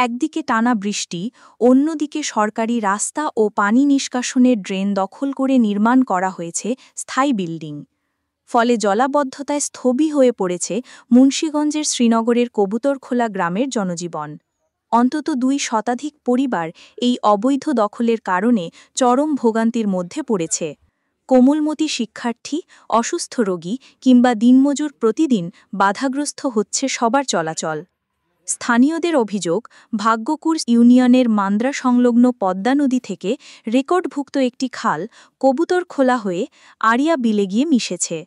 একদিকে টানা বৃষ্টি, অন্যদিকে সরকারি রাস্তা ও পানি নিষ্কাশনের ড্রেন দখল করে নির্মাণ করা হয়েছে স্থায়ী বিল্ডিং। ফলে জলাবদ্ধতায় স্থবির হয়ে পড়েছে মুন্সিগঞ্জের শ্রীনগরের কবুতরখোলা গ্রামের জনজীবন। অন্তত ২ শতাধিক পরিবার এই অবৈধ দখলের কারণে চরম ভোগান্তির মধ্যে পড়েছে। কোমলমতি শিক্ষার্থী, অসুস্থ রোগী কিংবা দিনমজুর প্রতিদিন বাধাগ্রস্ত হচ্ছে সবার চলাচল। স্থানীয়দের অভিযোগ, ভাগ্যকুর ইউনিয়নের মান্দ্রা সংলগ্ন পদ্মা নদী থেকে রেকর্ডভুক্ত একটি খাল কবুতরখোলা হয়ে আড়িয়া বিলে গিয়ে মিশেছে।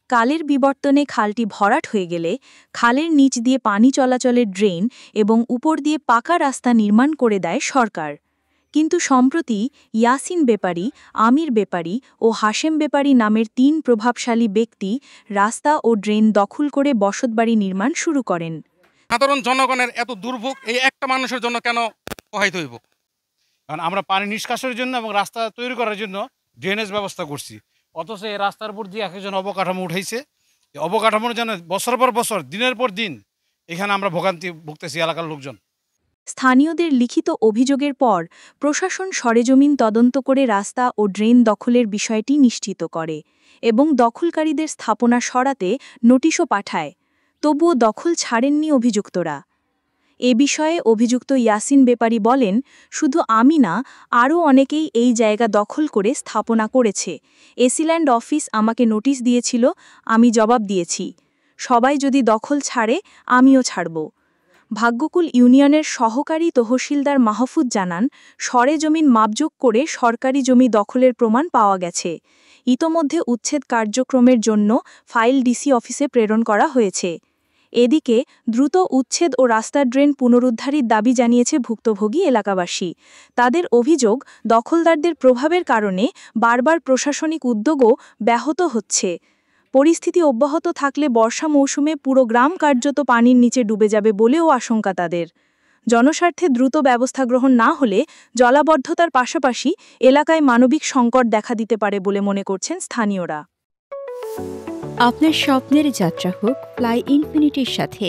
কালের বিবর্তনে খালটি ভরাট হয়ে গেলে খালের নিচ দিয়ে পানি চলাচলের ড্রেন এবং উপর দিয়ে পাকা রাস্তা নির্মাণ করে দেয় সরকার। কিন্তু সম্প্রতি ইয়াসিন বেপারী, আমির বেপারী ও হাশেম বেপারী নামের ৩ প্রভাবশালী ব্যক্তি রাস্তা ও ড্রেন দখল করে বসতবাড়ি নির্মাণ শুরু করেন। সাধারণ জনগণের এত দুর্ভোগ এই একটা মানুষের জন্য কেন প্রভাবিত হইব? কারণ আমরা পানি নিষ্কাশনের জন্য এবং রাস্তা তৈরি করার জন্য ড্রেনেজ ব্যবস্থা করছি, অথচ এই রাস্তার উপর দিয়ে একজন অবকাঠামো উঠাইছে। এই অবকাঠামোর জন্য বছর পর বছর, দিনের পর দিন এখানে আমরা ভোগান্তি ভুগতেছি এলাকার লোকজন। স্থানীয়দের লিখিত অভিযোগের পর প্রশাসন সরেজমিন তদন্ত করে রাস্তা ও ড্রেন দখলের বিষয়টি নিশ্চিত করে এবং দখলকারীদের স্থাপনা সরাতে নোটিশও পাঠায়। তবুও দখল ছাড়েননি অভিযুক্তরা। এ বিষয়ে অভিযুক্ত ইয়াসিন বেপারী বলেন, শুধু আমি না, আরও অনেকেই এই জায়গা দখল করে স্থাপনা করেছে। এসিল্যান্ড অফিস আমাকে নোটিশ দিয়েছিল, আমি জবাব দিয়েছি। সবাই যদি দখল ছাড়ে, আমিও ছাড়ব। ভাগ্যকুল ইউনিয়নের সহকারী তহসিলদার মাহফুজ জানান, সরেজমিন মাপজোক করে সরকারি জমি দখলের প্রমাণ পাওয়া গেছে। ইতোমধ্যে উচ্ছেদ কার্যক্রমের জন্য ফাইল ডিসি অফিসে প্রেরণ করা হয়েছে। এদিকে দ্রুত উচ্ছেদ ও রাস্তার ড্রেন পুনরুদ্ধারের দাবি জানিয়েছে ভুক্তভোগী এলাকাবাসী। তাদের অভিযোগ, দখলদারদের প্রভাবের কারণে বারবার প্রশাসনিক উদ্যোগও ব্যাহত হচ্ছে। পরিস্থিতি অব্যাহত থাকলে বর্ষা মৌসুমে পুরো গ্রাম কার্যত পানির নিচে ডুবে যাবে বলেও আশঙ্কা তাদের। জনস্বার্থে দ্রুত ব্যবস্থা গ্রহণ না হলে জলাবদ্ধতার পাশাপাশি এলাকায় মানবিক সংকট দেখা দিতে পারে বলে মনে করছেন স্থানীয়রা। আপনার স্বপ্নের যাত্রা হোক ফ্লাই ইনফিনিটির সাথে।